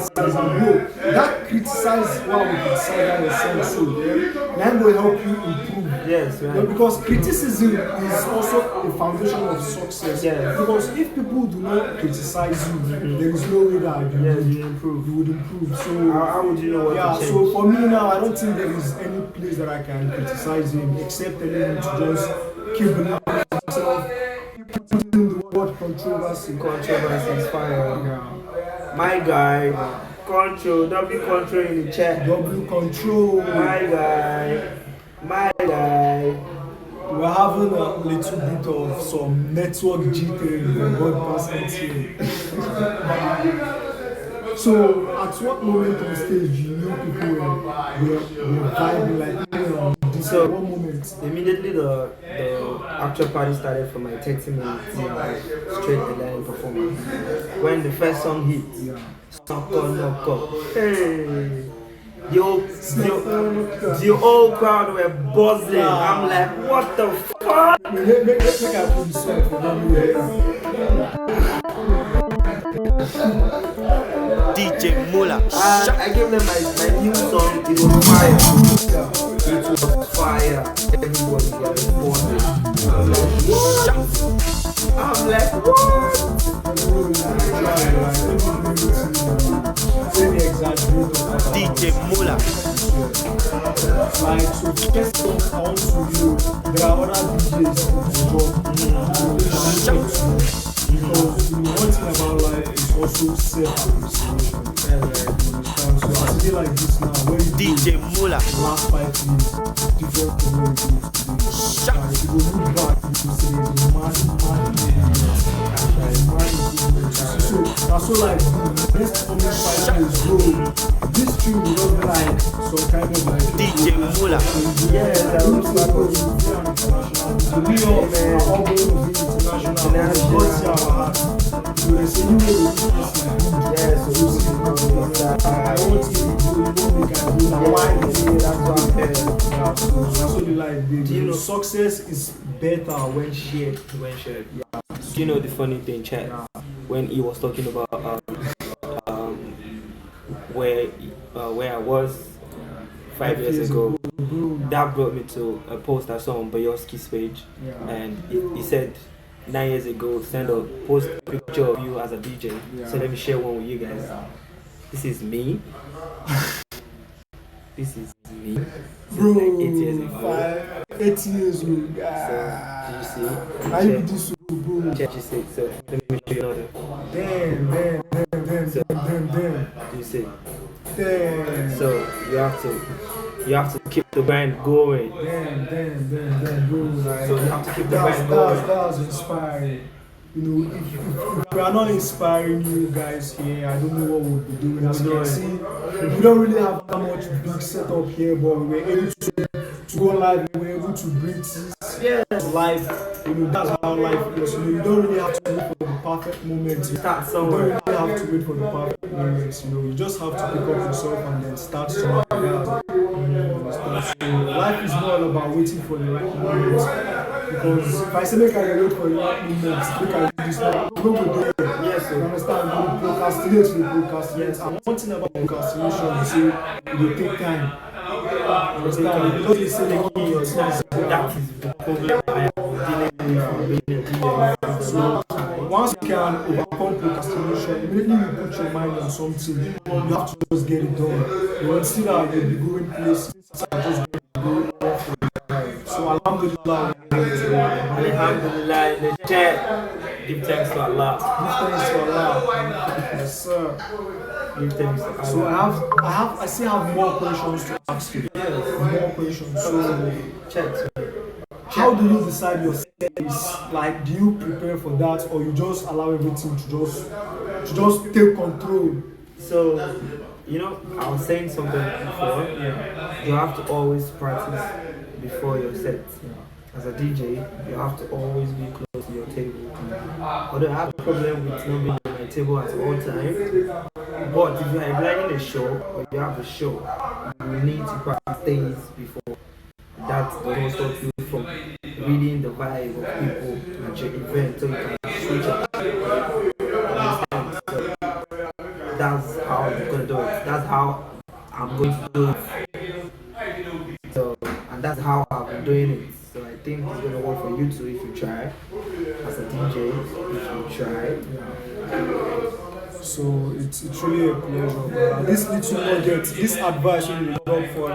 criticize and bro, that criticize what we criticize your song so that will help you improve. Yes, right. Because criticism is also the foundation of success. Yes. Because if people do not criticize you, there is no way that you would improve. So how would you know what to change? So for me now, I don't think there is any place that I can criticize him except telling him to just keep believing in himself. Putting the word controversy. Controversy is fire. Yeah. My guy, control, W control in the chat. W control. My guy. We're having a little bit of some network jittering on broadcast here. So, at what moment on stage you know people were vibing like this? So, what moment? Immediately the actual party started for my 30 minutes straight headlining performance. When the first song hit, knock up. Hey. The whole crowd were buzzing. I'm like, what the fuck? DJ Muller. I gave them my new song. It was fire. It was fire. Everybody got responded. I'm like, what? DJ Muller. Like, so first off, I want to you, there are other DJs because one thing about life is also self-appreciation. So I feel like this now, when you DJ Muller. the last 5 years, different from where it is today. If you go look back, you will see there's a massive improvement. So that's so like the next coming 5 years, bro. This tune will not be like some kind of like DJ Muller. Yeah, that was like we all man, all going to be international. What's your heart? So they say you will yeah, so I want you to do make I do now. Why they say that's what I'm saying. That's what they like, baby. Do you know success is better when shared. Yeah. Do you know the funny thing, chat? When he was talking about where I was 5 years ago, that brought me to a post I saw on Boyoski's page, and he said 9 years ago, send a post picture of you as a DJ. So let me share one with you guys. This is me. This is me. Bro, like 8 years ago. 8 years ago. So, did you see? I did this, bro. Check, you see. So let me show you another. Damn. Do you see? Damn. So you have to keep the brand going. Damn, bro. Like, So you have to keep the brand going. That's inspiring. You know, if we are not inspiring you guys here, I don't know what we'll be doing. As you can see, we don't really have that much big setup here, but we were able to go live. We were able to bring this live. You know, that's how life is. You know, you don't really have to wait for the perfect moment. Start You somewhere. don't really have to wait for the perfect moments. You know, you just have to pick up yourself and then start somewhere. So life is not all about waiting for the right moment. Because if I say make I wait for the right moment, make I do this now, we don't go there. Yes, You understand? We procrastinate. And one thing about procrastination is it will take time. You understand? You don't say the key yourself. That is the problem I am dealing with. So once you can overcome procrastination, immediately you put your mind on something, you have to just get it done. You will see that you'll be going places and just go off. So alhamdulillah. Alhamdulillah, in the chat. Give thanks to Allah. Give thanks to Allah. Yes, sir. Give thanks to Allah. So I still have more questions to ask you. More questions. So Check. how do you decide your series? Like, do you prepare for that, or you just allow everything to just take control? So, you know, I was saying something before. You have to always practice before your set. As a DJ, you have to always be close to your table. Although I have a problem with not being on my table at all times, but if you are planning a show or you have a show, you need to practice days before. That will stop you from reading the vibe of people at your event, so you can switch up. Understand? So that's how you I'm gonna do it. That's how I'm going to do it. So, and that's how I've been doing it. So I think it's gonna work for you too if you try. As a DJ, if you try. So it's really a pleasure. But this little nugget, this advice will drop for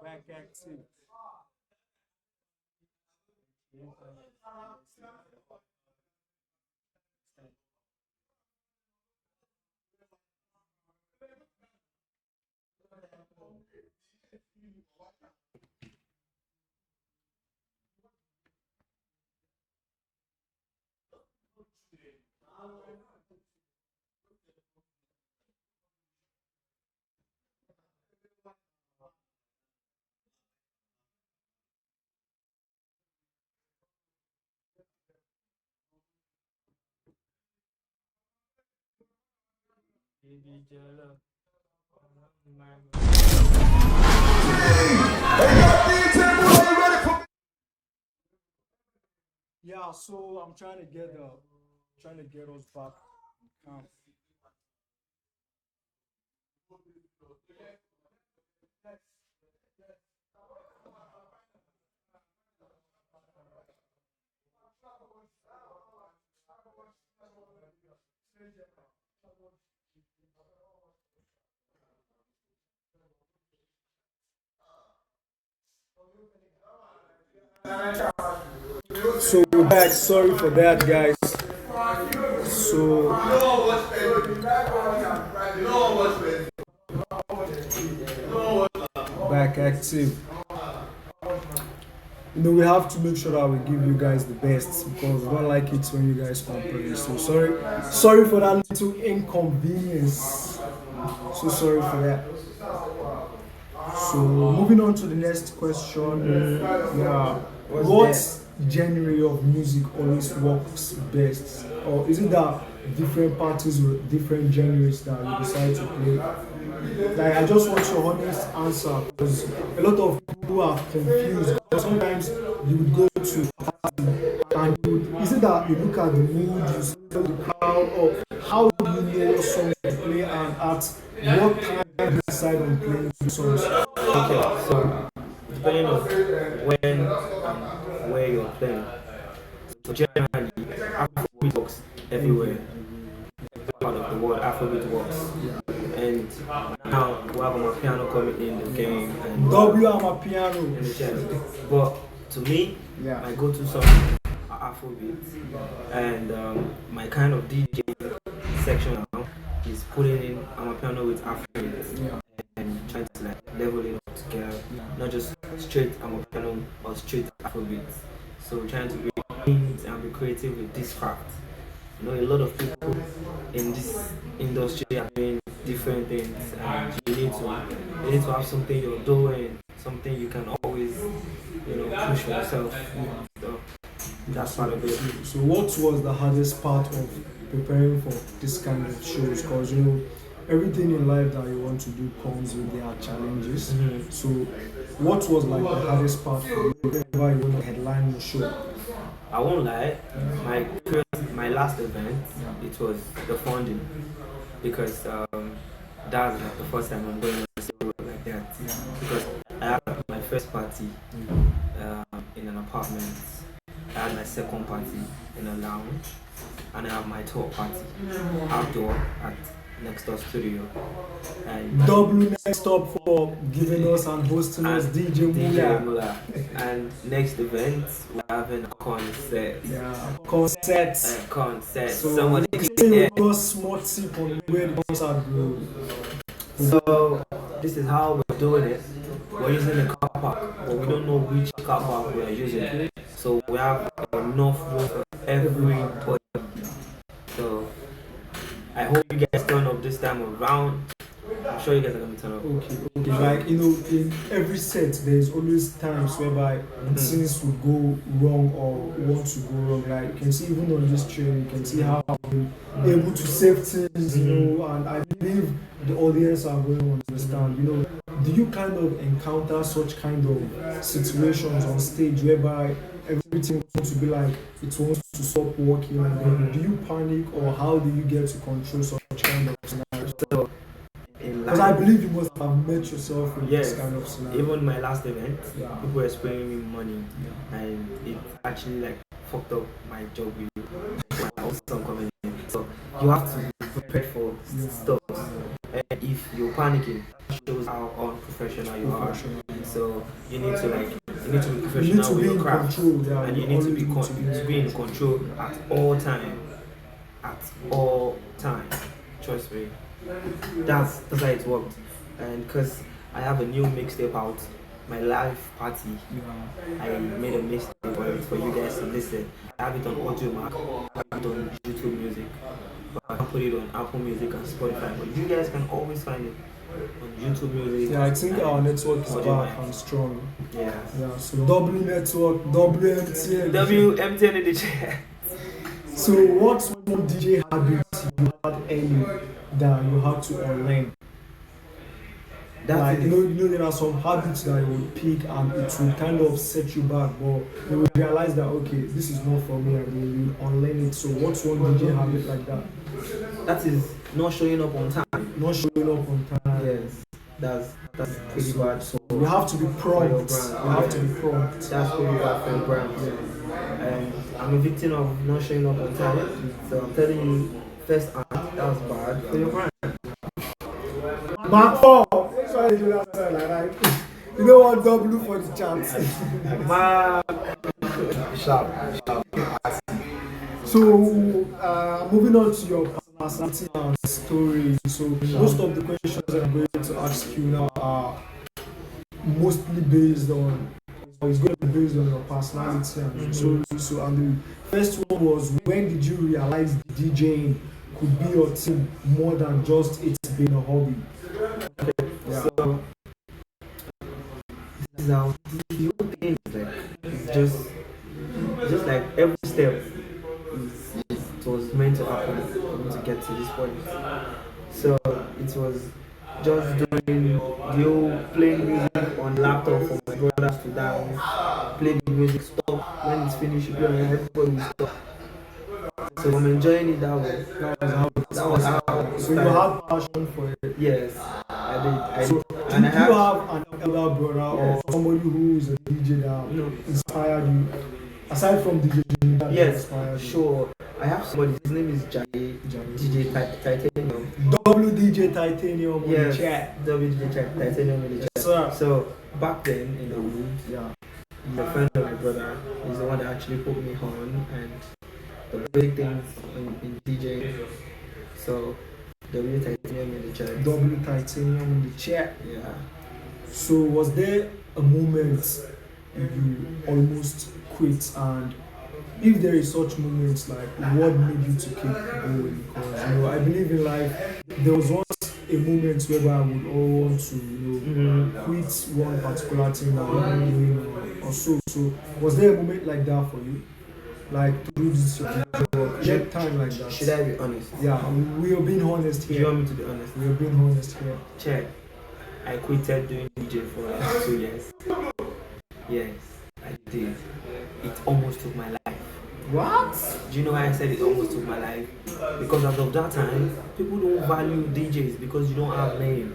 back active. Yeah, so I'm trying to get us back. Um, so we're back. Sorry for that, guys. So back active. We have to make sure that we give you guys the best because we don't like it when you guys complain. So sorry for that little inconvenience. So sorry for that. So moving on to the next question. Yeah, what genre of music always works best, or is it that different parties with different genres that you decide to play? Like, I just want your honest answer because a lot of people are confused. Because sometimes you would go to a party and is it that you look at the mood, you see the crowd, or how do you know what songs to play and at what time you decide on playing the songs? Okay, so depending on when and where you're playing. So generally, Afrobeat works everywhere. Part of the world, Afrobeat works. And now we have my piano coming in the game. And W am a piano. in the chest. But to me, Yeah. my go-to song are Afrobeat. And my kind of DJ section now is putting in my piano with Afrobeat. Yeah. And trying to like level it up together, not just straight Americano or straight Afrobeat. So we're trying to be and be creative with this craft. A lot of people in this industry are doing different things, and you need to have something you're doing, something you can always push for yourself. So that's part of it. So what was the hardest part of preparing for this kind of shows? Because everything in life that you want to do comes with their challenges. Mm-hmm. So what was like the hardest part for you whenever you want to headline your show? I won't lie, my last event, it was the funding, because that's like the first time I'm going to a show like that. Because I had my first party in an apartment, I had my second party in a lounge, and I have my third party outdoor at Next Door Studio. And W next up for giving us and hosting us DJ Muller. And next event we're having a concert. Yeah, concert. So somebody can go small tip on where the concert goes. So this is how we're doing it. We're using the car park, but we don't know which car park we're using. So we have enough room for everybody. So I hope you guys turn up this time around. I'm sure you guys are gonna turn up. Okay. Like, you know, in every set, there's always times whereby things would go wrong or want to go wrong. Like, you can see even on this train, you can see how I'm able to save things, you know, and I believe the audience are going to understand, you know. Do you kind of encounter such kind of situations on stage whereby everything wants to be like it wants to stop working, and then do you panic, or how do you get to control such kind of scenarios? So, Because I believe you must have met yourself in yes, this kind of scenario. even my last event, Yeah. people were spraying me money, Yeah. and it actually like fucked up my job with my awesome comedy. So you have to be prepared for stuff. And if you're panicking, it shows how unprofessional you are. So you need to be professional You need to with be your in craft, control, yeah, and you you need to always be in control at all time. At all time, trust me. That's how it worked. And because I have a new mixtape out, my live party, I made a mixtape for you guys to listen. I have it on Audio Mac, I have it on YouTube Music, but I can put it on Apple Music and Spotify. But you guys can always find it on YouTube Music. Yeah, I think our network is Audio back Mac. and strong. Yeah. Yeah, so W network, WMTN. WMTN in the chat. So what's one DJ habit you had early that you had to unlearn? Like, you know, there are some habits that you would pick and it will kind of set you back, but you will realize that, okay, this is not for me, and then you unlearn it. So what's one DJ habit like that? That is not showing up on time. Not showing up on time. Yes, that's pretty bad. So you have to be prompt. You have to be prompt. That's pretty bad for your brand. And I'm a victim of not showing up on time. So I'm telling you, first hand, that's bad for your brand. Mark 4! Why did you have to like that? You know what, W for the chance. Sharp. So, moving on to your personality and story. So, most of the questions I'm going to ask you now are mostly based on, or it's going to be based on your personality and your story. So, and the first one was, when did you realize DJing could be your thing more than just it being a hobby? Yeah. So, this is how the whole thing is like. It's just like every step it was meant to happen for me to get to this point. So it was just doing playing music on laptop for my brothers to dance, play the music, stop, when it's finished you play on everybody will stop. So I'm enjoying it that way. That was how. So you had passion for it. Yes, I did. So And do you have an elder brother or somebody who is a DJ that inspired you? Aside from DJ that inspired you? Sure. I have somebody, his name is DJ Titanium. WDJ Titanium on Yes, the chat. WDJ Titanium in the chat. Sir. So back then, he's a friend of my brother. He's the one that actually put me on and the big things in DJ. So W Titanium in the chat. W Titanium in the chat. Yeah. So was there a moment you almost quit, and if there is such moments, like what made you to keep going? Because I believe in life there was once a moment where I would all want to quit one particular thing that I'm doing or so. So was there a moment like that for you? Like through this time like that? Should I be honest? Yeah, we are being honest here. Do you want me to be honest? We are being honest here. Check. I quitted doing DJ for like 2 years. Yes, I did. It almost took my life. What? Do you know why I said it almost took my life? Because as of that time, people don't value DJs because you don't have name.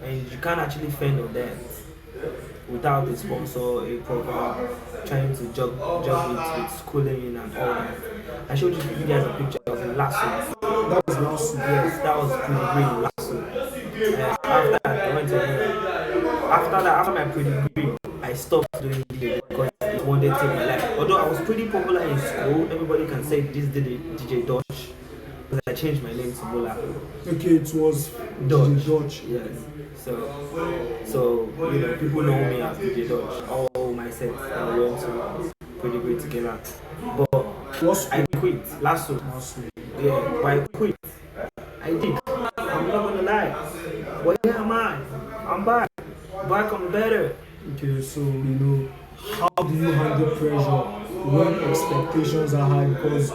And you can't actually fend on them without a sponsor, a program, trying to juggle it with schooling and all that. I showed you guys a picture. I was in Lasso. That was Lasso. Yes, that was pretty green Lasso. After that, I went to after my pre-degree, I stopped doing DJ because it wanted to take my life. Although I was pretty popular in school, everybody can say this DJ Dodge. Because I changed my name to Muller. Okay, it was Dodge. Dodge. Yes. So people know me as DJ Dodge. All my sets I went to pretty great together. But I quit. Lasso. Yeah, but I quit. I did. I'm not gonna lie. But here am I. I'm back. back on better. Okay, so how do you handle pressure when expectations are high? Because